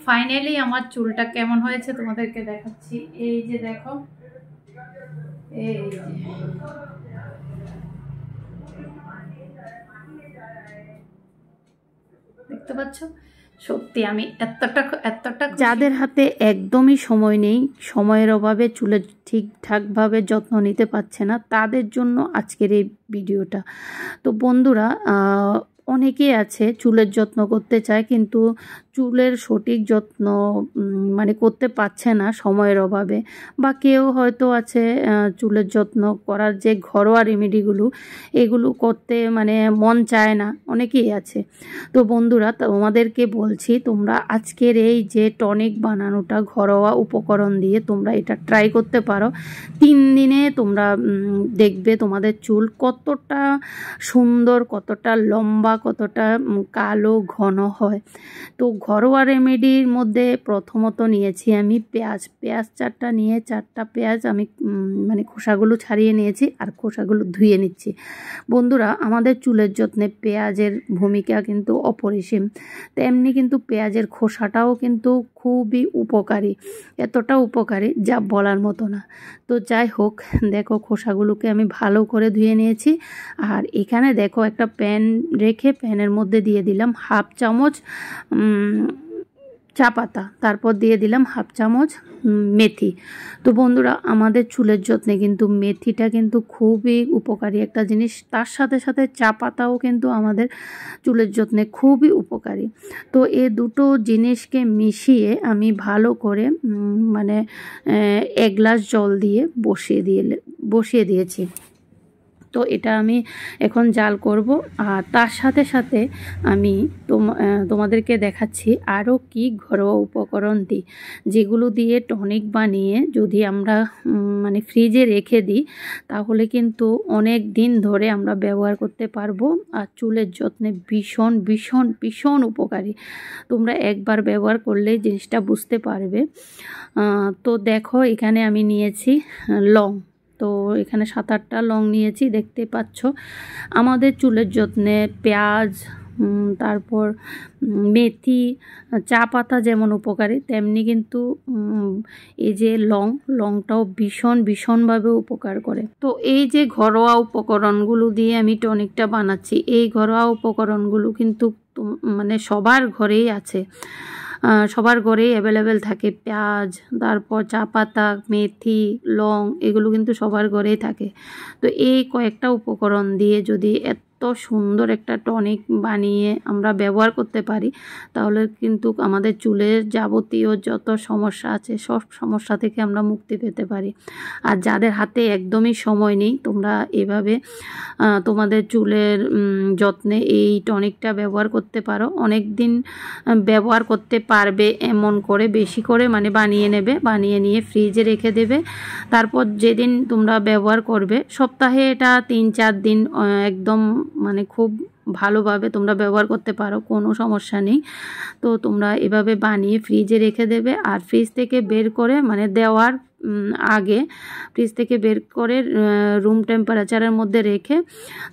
Finally আমার চুলটা কেমন হয়েছে তোমাদেরকে দেখাচ্ছি। এই যে দেখো, এই যে দেখতে পাচ্ছ। সত্যি আমি এতটা যাদের হাতে একদমই সময় নেই, সময়ের অভাবে চুলে ঠিকঠাকভাবে যত্ন নিতে পারছে না, তাদের জন্য আজকের এই ভিডিওটা। তো বন্ধুরা, অনেকেই আছে চুলের যত্ন করতে চায় কিন্তু চুলের সঠিক যত্ন মানে করতে পারছে না সময়ের অভাবে, বা কেউ হয়তো আছে চুলের যত্ন করার যে ঘরোয়া রেমেডিগুলো এগুলো করতে মানে মন চায় না, অনেকেই আছে। তো বন্ধুরা, তোমাদেরকে বলছি তোমরা আজকের এই যে টনিক বানানোটা ঘরোয়া উপকরণ দিয়ে তোমরা এটা ট্রাই করতে পারো। 3 দিনে তোমরা দেখবে তোমাদের চুল কতটা সুন্দর, কতটা লম্বা, কতটা কালো ঘন হয়। তো ঘরোয়া রেমেডির মধ্যে প্রথমত নিয়েছি আমি পেঁয়াজ 4টা নিয়ে 4টা পেঁয়াজ আমি মানে খোসাগুলো ছাড়িয়ে নিয়েছি আর খোসাগুলো ধুয়ে নিচ্ছি। বন্ধুরা, আমাদের চুলের যত্নে পেঁয়াজের ভূমিকা কিন্তু অপরিসীম, তেমনি কিন্তু পেঁয়াজের খোসাটাও কিন্তু খুবই উপকারী, এতটা উপকারী যা বলার মতো না। তো যাই হোক, দেখো খোসাগুলোকে আমি ভালো করে ধুয়ে নিয়েছি। আর এখানে দেখো একটা প্যান রেখে প্যানের মধ্যে দিয়ে দিলাম 1/2 চামচ চা পাতা, তারপর দিয়ে দিলাম 1/2 চামচ মেথি। তো বন্ধুরা, আমাদের চুলের যত্নে কিন্তু মেথিটা কিন্তু খুবই উপকারী একটা জিনিস, তার সাথে সাথে চা পাতাও কিন্তু আমাদের চুলের যত্নে খুবই উপকারী। তো এই দুটো জিনিসকে মিশিয়ে আমি ভালো করে মানে 1 গ্লাস জল দিয়ে বসিয়ে দিয়েছি। তো এটা আমি এখন জাল করব। আর তার সাথে সাথে আমি তোমাদেরকে দেখাচ্ছি আরও কি ঘরোয়া উপকরণ দিই, যেগুলো দিয়ে টনিক বানিয়ে যদি আমরা মানে ফ্রিজে রেখে দিই তাহলে কিন্তু অনেক দিন ধরে আমরা ব্যবহার করতে পারবো। আর চুলের যত্নে ভীষণ ভীষণ ভীষণ উপকারী, তোমরা একবার ব্যবহার করলেই জিনিসটা বুঝতে পারবে। তো দেখো, এখানে আমি নিয়েছি লং, তো এখানে 7-8টা লং নিয়েছি, দেখতে পাচ্ছ। আমাদের চুলের যত্নে পেঁয়াজ, তারপর মেথি, চা পাতা যেমন উপকারী, তেমনি কিন্তু এই যে লংটাও ভীষণভাবে উপকার করে। তো এই যে ঘরোয়া উপকরণগুলো দিয়ে আমি টনিকটা বানাচ্ছি, এই ঘরোয়া উপকরণগুলো কিন্তু মানে সবার ঘরেই আছে, সবার ঘরেই অ্যাভেলেবেল থাকে। পেঁয়াজ, তারপর চা পাতা, মেথি, লং, এগুলো কিন্তু সবার ঘরেই থাকে। তো এই কয়েকটা উপকরণ দিয়ে যদি এত সুন্দর একটা টনিক বানিয়ে আমরা ব্যবহার করতে পারি তাহলে কিন্তু আমাদের চুলের যাবতীয় যত সমস্যা আছে সব সমস্যা থেকে আমরা মুক্তি পেতে পারি। আর যাদের হাতে একদমই সময় নেই, তোমরা এভাবে তোমাদের চুলের যত্নে এই টনিকটা ব্যবহার করতে পারো, অনেক দিন ব্যবহার করতে পারবে। এমন করে বেশি করে মানে বানিয়ে নেবে, বানিয়ে নিয়ে ফ্রিজে রেখে দেবে। তারপর যেদিন তোমরা ব্যবহার করবে, সপ্তাহে এটা 3-4 দিন একদম মানে খুব ভালোভাবে তোমরা ব্যবহার করতে পারো, কোনো সমস্যা নেই। তো তোমরা এভাবে বানিয়ে ফ্রিজে রেখে দেবে। আর ফ্রিজ থেকে বের করে মানে দেওয়ার আগে ফ্রিজ থেকে বের করে রুম টেম্পারেচারের মধ্যে রেখে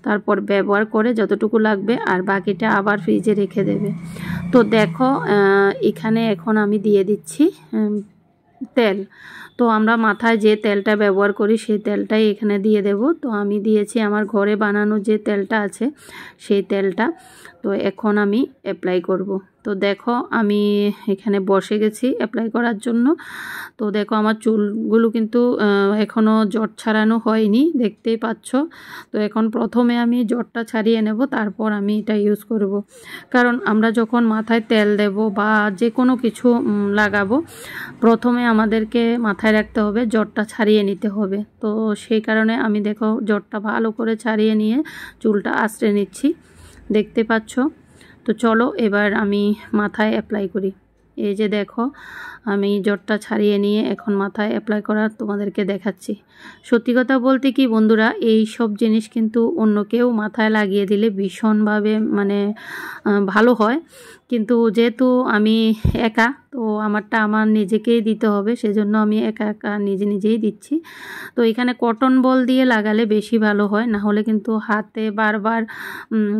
তারপর ব্যবহার করে যতটুকু লাগবে আর বাকিটা আবার ফ্রিজে রেখে দেবে। তো দেখো, এখানে এখন আমি দিয়ে দিচ্ছি তেল। তো আমরা মাথায় যে তেলটা ব্যবহার করি সেই তেলটাই এখানে দিয়ে দেব। তো আমি দিয়েছি আমার ঘরে বানানো যে তেলটা আছে সেই তেলটা। তো এখন আমি অ্যাপ্লাই করব। তো দেখো, আমি এখানে বসে গেছি অ্যাপ্লাই করার জন্য। তো দেখো, আমার চুলগুলো কিন্তু এখনও জট ছাড়ানো হয়নি, দেখতেই পাচ্ছ। তো এখন প্রথমে আমি জটটা ছাড়িয়ে নেব, তারপর আমি এটা ইউজ করব। কারণ আমরা যখন মাথায় তেল দেব বা যে কোনো কিছু লাগাবো, প্রথমে আমাদেরকে মাথায় রাখতে হবে জটটা ছাড়িয়ে নিতে হবে। তো সেই কারণে আমি দেখো জটটা ভালো করে ছাড়িয়ে নিয়ে চুলটা আঁচড়ে নিচ্ছি, দেখতে পাচ্ছ। তো চলো এবার আমি মাথায় অ্যাপ্লাই করি। এই যে দেখো, আমি জটটা ছাড়িয়ে নিয়ে এখন মাথায় অ্যাপ্লাই করা তোমাদেরকে দেখাচ্ছি। সত্যি কথা বলতে কি বন্ধুরা, এই সব জিনিস কিন্তু অন্য কেউ মাথায় লাগিয়ে দিলে ভীষণভাবে মানে ভালো হয়, কিন্তু যেহেতু আমি একা, তো আমারটা আমার নিজেকেই দিতে হবে, সেজন্য আমি একা একা নিজেই দিচ্ছি। তো এখানে কটন বল দিয়ে লাগালে বেশি ভালো হয়, না হলে কিন্তু হাতে বারবার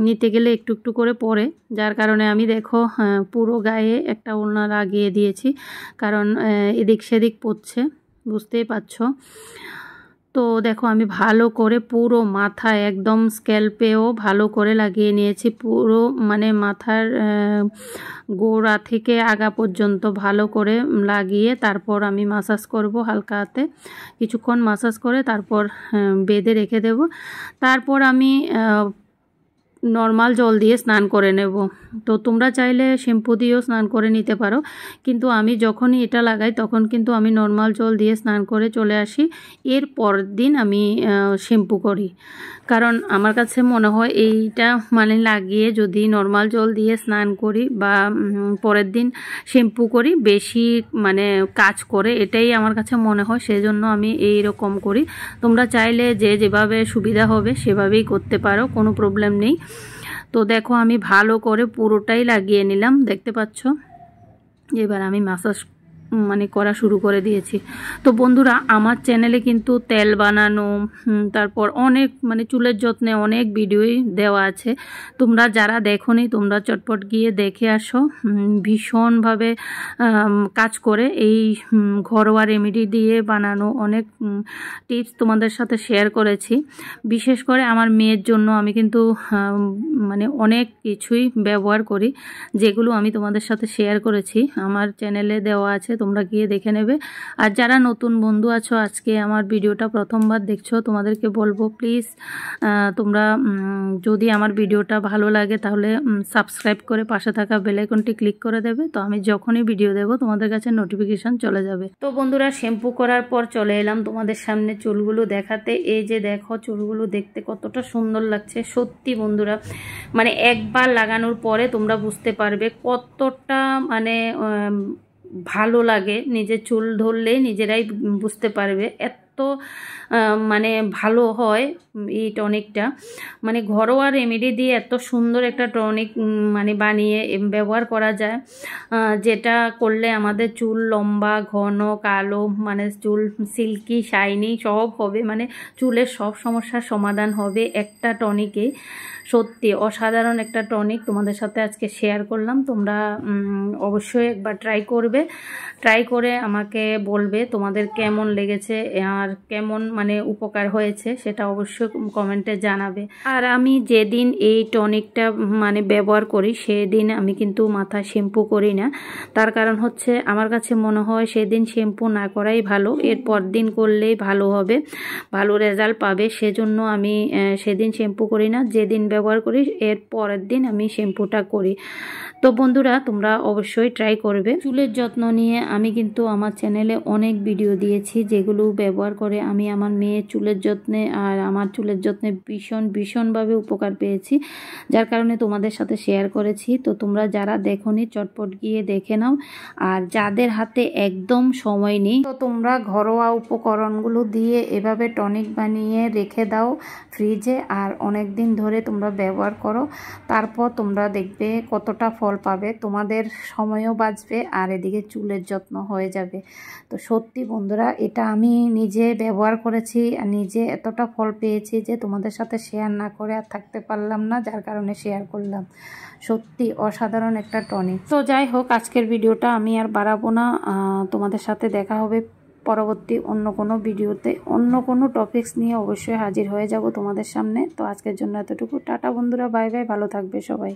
নিতে গেলে একটু একটু করে পড়ে, যার কারণে আমি দেখো পুরো গায়ে একটা ওড়না লাগিয়ে দিয়েছি, কারণ এদিক সেদিক পড়ছে, বুঝতেই পারছো। তো দেখো আমি ভালো করে পুরো মাথায় একদম স্ক্যাল্পেও ভালো করে লাগিয়ে নিয়েছি, পুরো মানে মাথার গোড়া থেকে আগা পর্যন্ত ভালো করে লাগিয়ে তারপর আমি মাসাজ করব হালকা হাতে, কিছুক্ষণ মাসাজ করে তারপর বেঁধে রেখে দেব। তারপর আমি নর্মাল জল দিয়ে স্নান করে নেব। তো তোমরা চাইলে শ্যাম্পু দিয়েও স্নান করে নিতে পারো, কিন্তু আমি যখনই এটা লাগাই তখন কিন্তু আমি নর্মাল জল দিয়ে স্নান করে চলে আসি, এর পরের দিন আমি শ্যাম্পু করি। কারণ আমার কাছে মনে হয় এইটা মানে লাগিয়ে যদি নর্মাল জল দিয়ে স্নান করি বা পরের দিন শ্যাম্পু করি বেশি মানে কাজ করে, এটাই আমার কাছে মনে হয়, সেজন্য আমি এই রকম করি। তোমরা চাইলে যে যেভাবে সুবিধা হবে সেভাবেই করতে পারো, কোনো প্রবলেম নেই। তো দেখো আমি ভালো করে পুরোটাই লাগিয়ে নিলাম, দেখতে পাচ্ছ। এবার আমি মাসাজ মানে করা শুরু করে দিয়েছি। তো বন্ধুরা আমার চ্যানেলে কিন্তু তেল বানানো, তারপর অনেক মানে চুলের যত্নে অনেক ভিডিওই দেওয়া আছে, তোমরা যারা দেখোনি তোমরা চটপট গিয়ে দেখে আসো। ভীষণভাবে কাজ করে এই ঘরোয়া রেমেডি দিয়ে বানানো অনেক টিপস তোমাদের সাথে শেয়ার করেছি। বিশেষ করে আমার মেয়ের জন্য আমি কিন্তু মানে অনেক কিছুই ব্যবহার করি, যেগুলো আমি তোমাদের সাথে শেয়ার করেছি, আমার চ্যানেলে দেওয়া আছে, তোমরা গিয়ে দেখে নেবে। আর যারা নতুন বন্ধু আছো আজকে আমার ভিডিওটা প্রথমবার দেখছো, তোমাদেরকে বলবো প্লিজ তোমরা যদি আমার ভিডিওটা ভালো লাগে তাহলে সাবস্ক্রাইব করে পাশে থাকা বেল আইকনটি ক্লিক করে দেবে, তো আমি যখনই ভিডিও দেব তোমাদের কাছে নোটিফিকেশন চলে যাবে। তো বন্ধুরা শ্যাম্পু করার পর চলে এলাম তোমাদের সামনে চুলগুলো দেখাতে। এই যে দেখো চুলগুলো দেখতে কতটা সুন্দর লাগছে, সত্যি বন্ধুরা মানে একবার লাগানোর পরে তোমরা বুঝতে পারবে কতটা মানে ভালো লাগে, নিজের চুল ধরলে নিজেরাই বুঝতে পারবে এত মানে ভালো হয় এই টনিকটা। মানে ঘরোয়া রেমেডি দিয়ে এত সুন্দর একটা টনিক মানে বানিয়ে ব্যবহার করা যায়, যেটা করলে আমাদের চুল লম্বা ঘন কালো মানে চুল সিল্কি শাইনি সব হবে, মানে চুলের সব সমস্যার সমাধান হবে একটা টনিকে। সত্যি অসাধারণ একটা টনিক তোমাদের সাথে আজকে শেয়ার করলাম, তোমরা অবশ্যই একবার ট্রাই করবে, ট্রাই করে আমাকে বলবে তোমাদের কেমন লেগেছে আর কেমন মানে উপকার হয়েছে, সেটা অবশ্যই কমেন্টে জানাবে। আর আমি যেদিন এই টনিকটা মানে ব্যবহার করি সেদিন আমি কিন্তু মাথা শ্যাম্পু করি না, তার কারণ হচ্ছে আমার কাছে মনে হয় সেদিন শ্যাম্পু না করাই ভালো, এর পর দিন করলেই ভালো হবে, ভালো রেজাল্ট পাবে, সেজন্য আমি সেদিন শ্যাম্পু করি না, যেদিন ব্যবহার করি এর পরের দিন আমি শ্যাম্পুটা করি। তো বন্ধুরা তোমরা অবশ্যই ট্রাই করবে। চুলের যত্ন নিয়ে আমি কিন্তু আমার চ্যানেলে অনেক ভিডিও দিয়েছি, যেগুলো ব্যবহার করে আমি আমার মেয়ের চুলের যত্নে আর আমার চুলের যত্নে ভীষণভাবে উপকার পেয়েছি, যার কারণে তোমাদের সাথে শেয়ার করেছি। তো তোমরা যারা দেখোনি চটপট গিয়ে দেখে নাও, আর যাদের হাতে একদম সময় নেই তো তোমরা ঘরোয়া উপকরণগুলো দিয়ে এভাবে টনিক বানিয়ে রেখে দাও ফ্রিজে, আর অনেক দিন ধরে তোমরা ব্যবহার করো, তারপর তোমরা দেখবে কতটা ফল পাবে, তোমাদের সময়ও বাঁচবে আর এদিকে চুলের যত্ন হয়ে যাবে। তো সত্যি বন্ধুরা এটা আমি নিজে ব্যবহার করেছি আর নিজে এতটা ফল পেয়েছি যে তোমাদের সাথে শেয়ার না করে আর থাকতে পারলাম না, যার কারণে শেয়ার করলাম। সত্যি অসাধারণ একটা টনিক। তো যাই হোক আজকের ভিডিওটা আমি আর বাড়াবো না, তোমাদের সাথে দেখা হবে পরবর্তী অন্য কোনো ভিডিওতে, অন্য কোনো টপিকস নিয়ে অবশ্যই হাজির হয়ে যাব তোমাদের সামনে। তো আজকের জন্য এতটুকু, টাটা বন্ধুরা, বাই বাই, ভালো থাকবে সবাই।